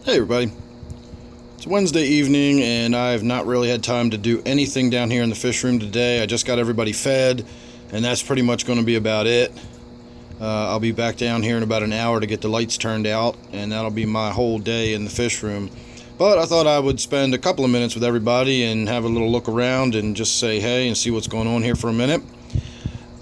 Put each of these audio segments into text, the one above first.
Hey everybody, it's Wednesday evening and I have not really had time to do anything down here in the fish room today. I just got everybody fed and that's pretty much going to be about it. I'll be back down here in about an hour to get the lights turned out, and that'll be my whole day in the fish room. But I thought I would spend a couple of minutes with everybody and have a little look around and just say hey and see what's going on here for a minute.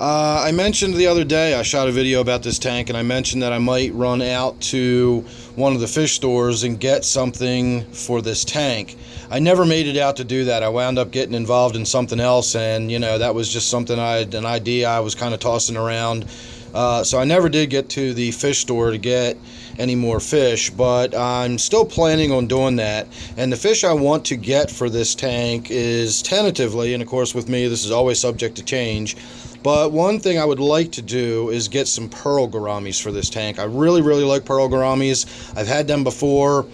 I mentioned the other day, I shot a video about this tank, and I mentioned that I might run out to one of the fish stores and get something for this tank. I never made it out to do that. I wound up getting involved in something else, and that was just something an idea I was kind of tossing around. So I never did get to the fish store to get any more fish, but I'm still planning on doing that. And the fish I want to get for this tank is tentatively, and of course with me this is always subject to change, but one thing I would like to do is get some pearl gouramis for this tank. I really like pearl gouramis. I've had them before,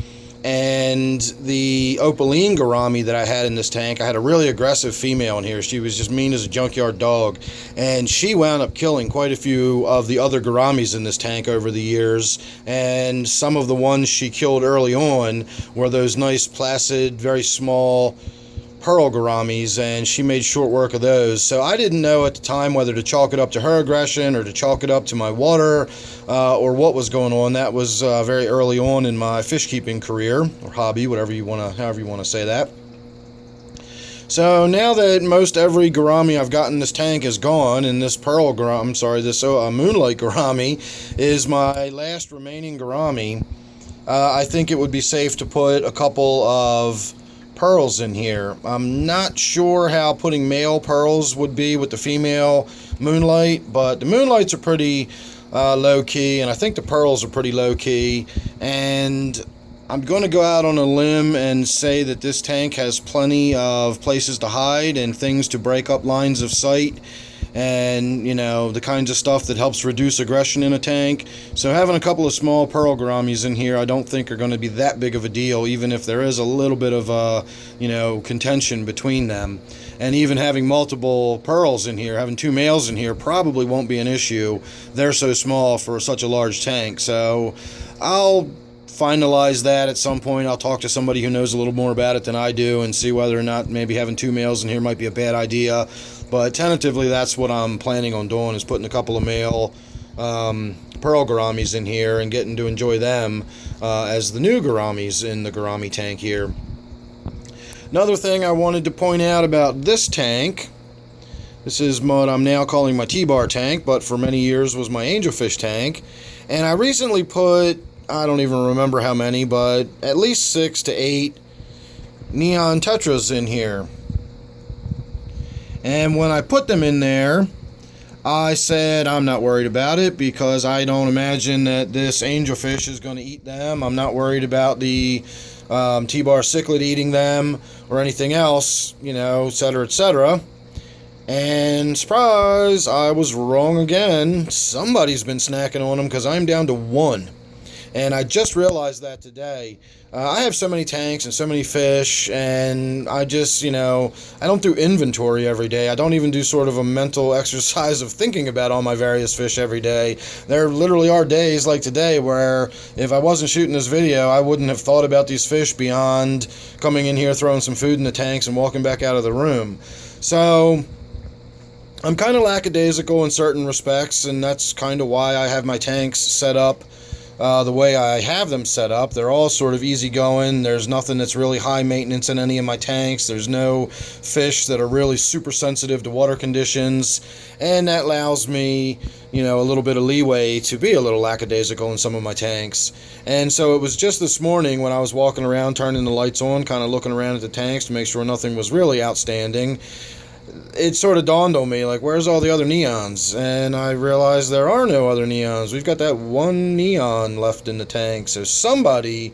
and the opaline gourami that I had in this tank, I had a really aggressive female in here. She was just mean as a junkyard dog, and she wound up killing quite a few of the other gouramis in this tank over the years. And some of the ones she killed early on were those nice placid, very small pearl gouramis, and she made short work of those. So I didn't know at the time whether to chalk it up to her aggression or to chalk it up to my water, or what was going on. That was very early on in my fish keeping career or hobby, however you want to say that. So now that most every gourami I've got in this tank is gone, and this pearl gourami, this moonlight gourami is my last remaining gourami, I think it would be safe to put a couple of pearls in here. I'm not sure how putting male pearls would be with the female moonlight, but the moonlights are pretty low-key, and I think the pearls are pretty low-key. And I'm going to go out on a limb and say that this tank has plenty of places to hide and things to break up lines of sight, and the kinds of stuff that helps reduce aggression in a tank. So having a couple of small pearl gouramis in here I don't think are going to be that big of a deal, even if there is a little bit of contention between them. And even having multiple pearls in here, having two males in here, probably won't be an issue. They're so small for such a large tank. So I'll finalize that at some point. I'll talk to somebody who knows a little more about it than I do and see whether or not maybe having two males in here might be a bad idea. But tentatively that's what I'm planning on doing, is putting a couple of male pearl gouramis in here and getting to enjoy them as the new gouramis in the gourami tank here. Another thing I wanted to point out about this tank, this is what I'm now calling my T-bar tank, but for many years was my angelfish tank. And I recently put, I don't even remember how many, but at least 6 to 8 neon tetras in here. And when I put them in there, I said I'm not worried about it because I don't imagine that this angelfish is going to eat them. I'm not worried about the T-bar cichlid eating them or anything else, etc., etc. And surprise, I was wrong again. Somebody's been snacking on them because I'm down to 1. And I just realized that today. I have so many tanks and so many fish, and I just, I don't do inventory every day. I don't even do sort of a mental exercise of thinking about all my various fish every day. There literally are days like today where if I wasn't shooting this video, I wouldn't have thought about these fish beyond coming in here, throwing some food in the tanks, and walking back out of the room. So I'm kind of lackadaisical in certain respects, and that's kind of why I have my tanks set up the way I have them set up. They're all sort of easygoing. There's nothing that's really high maintenance in any of my tanks. There's no fish that are really super sensitive to water conditions, and that allows me, a little bit of leeway to be a little lackadaisical in some of my tanks. And so it was just this morning when I was walking around, turning the lights on, kind of looking around at the tanks to make sure nothing was really outstanding, it sort of dawned on me, like, where's all the other neons? And I realized there are no other neons. We've got that one neon left in the tank, so somebody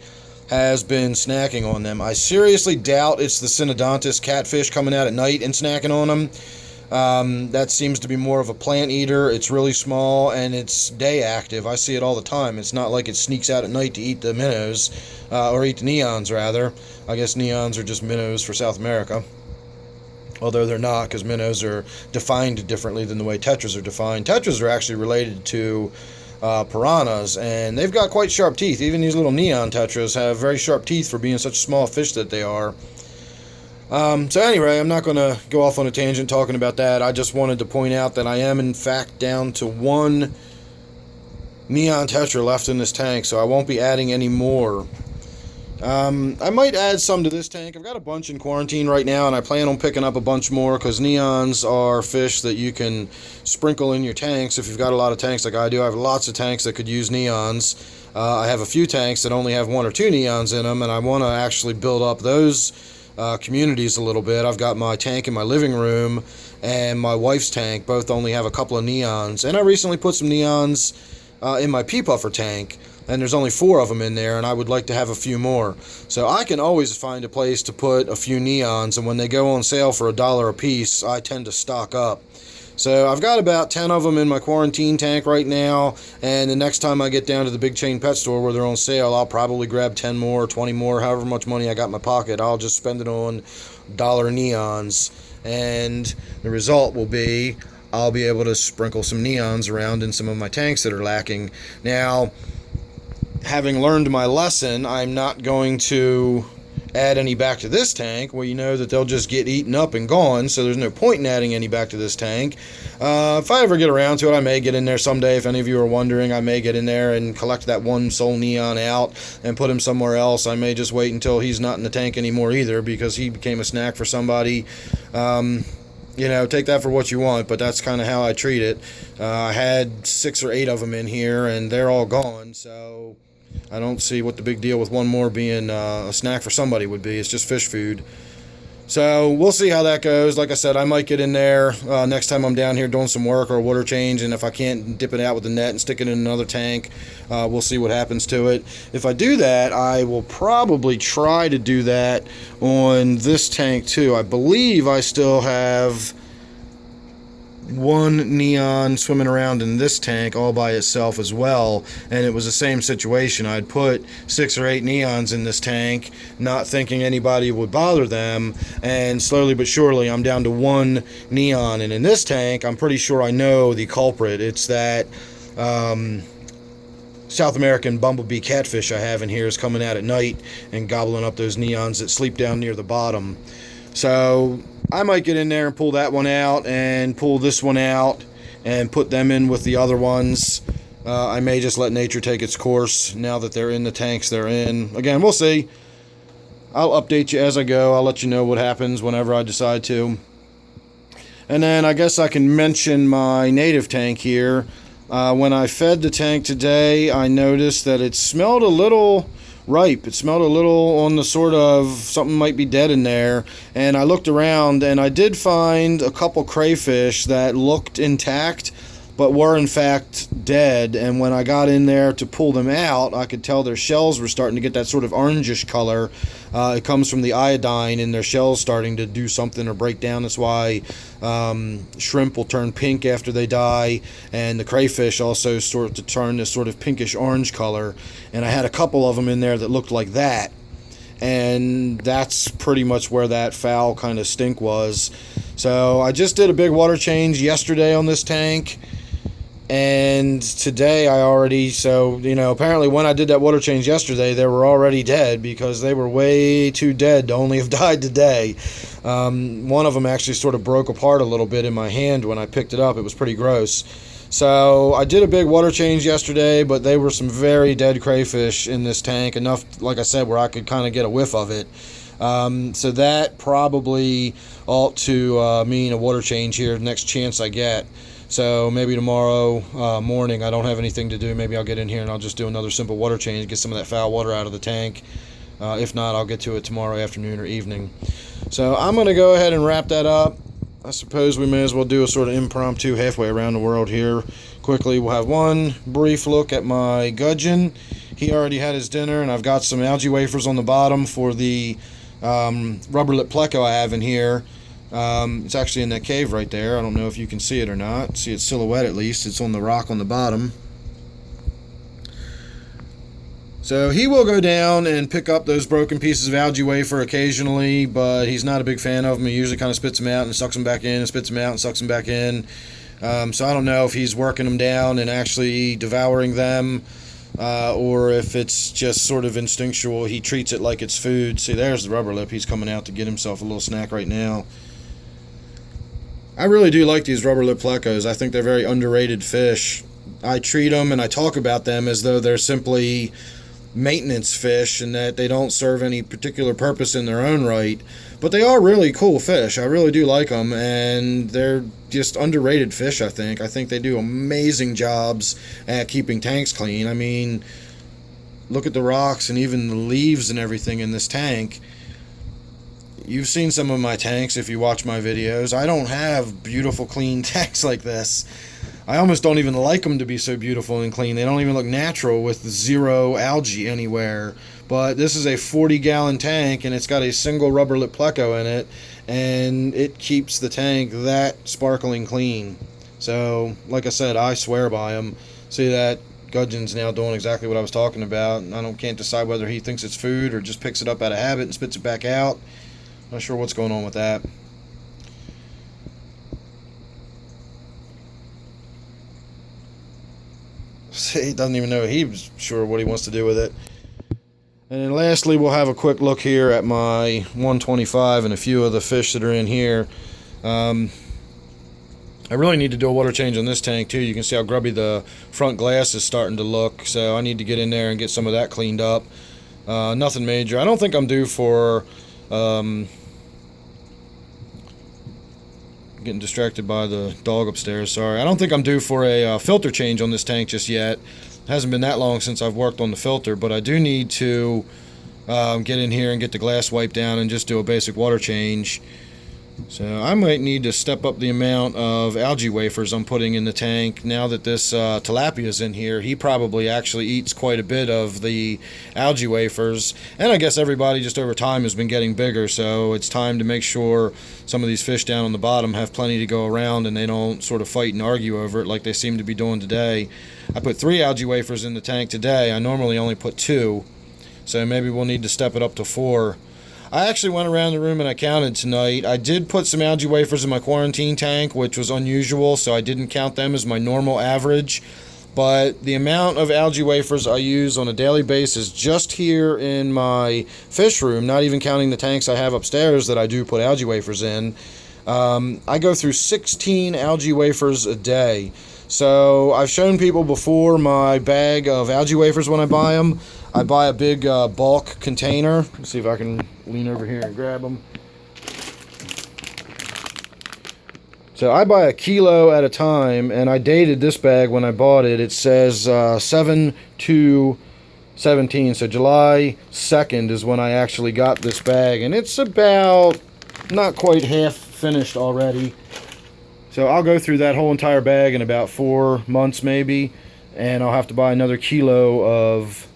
has been snacking on them. I seriously doubt it's the Synodontis catfish coming out at night and snacking on them. That seems to be more of a plant eater. It's really small, and it's day active. I see it all the time. It's not like it sneaks out at night to eat the minnows, or eat the neons, rather. I guess neons are just minnows for South America. Although they're not, because minnows are defined differently than the way tetras are defined. Tetras are actually related to piranhas, and they've got quite sharp teeth. Even these little neon tetras have very sharp teeth for being such small fish that they are. So anyway, I'm not going to go off on a tangent talking about that. I just wanted to point out that I am in fact down to one neon tetra left in this tank, so I won't be adding any more. I might add some to this tank. I've got a bunch in quarantine right now, and I plan on picking up a bunch more, because neons are fish that you can sprinkle in your tanks if you've got a lot of tanks like I do. I have lots of tanks that could use neons. I have a few tanks that only have 1 or 2 neons in them, and I want to actually build up those communities a little bit. I've got my tank in my living room and my wife's tank both only have a couple of neons, and I recently put some neons in my pea puffer tank, and there's only 4 of them in there, and I would like to have a few more. So I can always find a place to put a few neons, and when they go on sale for $1 a piece, I tend to stock up. So I've got about 10 of them in my quarantine tank right now, and the next time I get down to the big chain pet store where they're on sale, I'll probably grab 10 more, 20 more, however much money I got in my pocket. I'll just spend it on dollar neons, and the result will be I'll be able to sprinkle some neons around in some of my tanks that are lacking. Now, having learned my lesson, I'm not going to add any back to this tank. Well, you know that they'll just get eaten up and gone, so there's no point in adding any back to this tank. If I ever get around to it, I may get in there someday. If any of you are wondering, I may get in there and collect that one soul neon out and put him somewhere else. I may just wait until he's not in the tank anymore either, because he became a snack for somebody. You know, take that for what you want, but that's kind of how I treat it. I had 6 or 8 of them in here, and they're all gone, so I don't see what the big deal with one more being a snack for somebody would be. It's just fish food. So we'll see how that goes. Like I said, I might get in there next time I'm down here doing some work or a water change, and if I can't dip it out with the net and stick it in another tank, we'll see what happens to it. If I do that, I will probably try to do that on this tank too. I believe I still have 1 neon swimming around in this tank all by itself as well, and it was the same situation. I'd put 6 or 8 neons in this tank, not thinking anybody would bother them, and slowly but surely I'm down to 1 neon. And in this tank, I'm pretty sure I know the culprit. It's that South American bumblebee catfish I have in here is coming out at night and gobbling up those neons that sleep down near the bottom. So I might get in there and pull that one out and pull this one out and put them in with the other ones. I may just let nature take its course now that they're in the tanks they're in. Again, we'll see. I'll update you as I go. I'll let you know what happens whenever I decide to. And then I guess I can mention my native tank here. When I fed the tank today, I noticed that it smelled a little ripe. It smelled a little on the sort of something might be dead in there, and I looked around and I did find a couple crayfish that looked intact but were in fact dead, and when I got in there to pull them out, I could tell their shells were starting to get that sort of orangish color. It comes from the iodine in their shells starting to do something or break down. That's why shrimp will turn pink after they die, and the crayfish also start to turn this sort of pinkish orange color, and I had a couple of them in there that looked like that, and that's pretty much where that foul kind of stink was. So I just did a big water change yesterday on this tank, and today I already, so, you know, apparently when I did that water change yesterday, they were already dead, because they were way too dead to only have died today. One of them actually sort of broke apart a little bit in my hand when I picked it up. It was pretty gross. So I did a big water change yesterday, but they were some very dead crayfish in this tank, enough, like I said, where I could kind of get a whiff of it. So that probably ought to mean a water change here the next chance I get. So maybe tomorrow morning, I don't have anything to do. Maybe I'll get in here and I'll just do another simple water change, get some of that foul water out of the tank. If not, I'll get to it tomorrow afternoon or evening. So I'm going to go ahead and wrap that up. I suppose we may as well do a sort of impromptu halfway around the world here. Quickly, we'll have one brief look at my Gudgeon. He already had his dinner, and I've got some algae wafers on the bottom for the rubber lip pleco I have in here. It's actually in that cave right there. I don't know if you can see it or not. See its silhouette at least. It's on the rock on the bottom. So he will go down and pick up those broken pieces of algae wafer occasionally, but he's not a big fan of them. He usually kind of spits them out and sucks them back in, and spits them out and sucks them back in. So I don't know if he's working them down and actually devouring them, or if it's just sort of instinctual. He treats it like it's food. See, there's the rubber lip. He's coming out to get himself a little snack right now. I really do like these rubber lip plecos. I think they're very underrated fish. I treat them and I talk about them as though they're simply maintenance fish and that they don't serve any particular purpose in their own right. But they are really cool fish. I really do like them, and they're just underrated fish, I think. I think they do amazing jobs at keeping tanks clean. I mean, look at the rocks and even the leaves and everything in this tank. You've seen some of my tanks if you watch my videos. I don't have beautiful, clean tanks like this. I almost don't even like them to be so beautiful and clean. They don't even look natural with zero algae anywhere. But this is a 40-gallon tank, and it's got a single rubber lip pleco in it, and it keeps the tank that sparkling clean. So, like I said, I swear by them. See that Gudgeon's now doing exactly what I was talking about. Can't decide whether he thinks it's food or just picks it up out of habit and spits it back out. Not sure what's going on with that. See, he doesn't even know he's sure what he wants to do with it. And then lastly, we'll have a quick look here at my 125 and a few of the fish that are in here. I really need to do a water change on this tank too. You can see how grubby the front glass is starting to look, so I need to get in there and get some of that cleaned up. Nothing major. I don't think I'm due for getting distracted by the dog upstairs, sorry. I don't think I'm due for a filter change on this tank just yet. It hasn't been that long since I've worked on the filter, but I do need to get in here and get the glass wiped down and just do a basic water change. So I might need to step up the amount of algae wafers I'm putting in the tank. Now that this tilapia is in here, he probably actually eats quite a bit of the algae wafers. And I guess everybody just over time has been getting bigger, so it's time to make sure some of these fish down on the bottom have plenty to go around and they don't sort of fight and argue over it like they seem to be doing today. I put 3 algae wafers in the tank today. I normally only put 2, so maybe we'll need to step it up to 4. I actually went around the room and I counted tonight. I did put some algae wafers in my quarantine tank, which was unusual, so I didn't count them as my normal average. But the amount of algae wafers I use on a daily basis just here in my fish room, not even counting the tanks I have upstairs that I do put algae wafers in, I go through 16 algae wafers a day. So I've shown people before my bag of algae wafers when I buy them. I buy a big bulk container. Let's see if I can lean over here and grab them. So I buy a kilo at a time, and I dated this bag when I bought it. It says 7/2/17, so July 2nd is when I actually got this bag, and it's about not quite half finished already. So I'll go through that whole entire bag in about 4 months maybe, and I'll have to buy another kilo of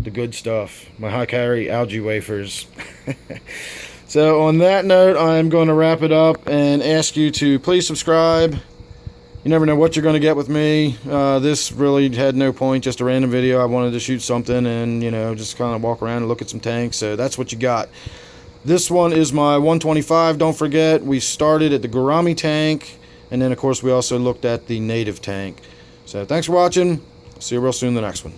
the good stuff, my high-calorie algae wafers. So on that note, I'm going to wrap it up and ask you to please subscribe. You never know what you're going to get with me. This really had no point, just a random video. I wanted to shoot something and, just kind of walk around and look at some tanks. So that's what you got. This one is my 125. Don't forget, we started at the Gourami tank, and then, of course, we also looked at the native tank. So thanks for watching. See you real soon in the next one.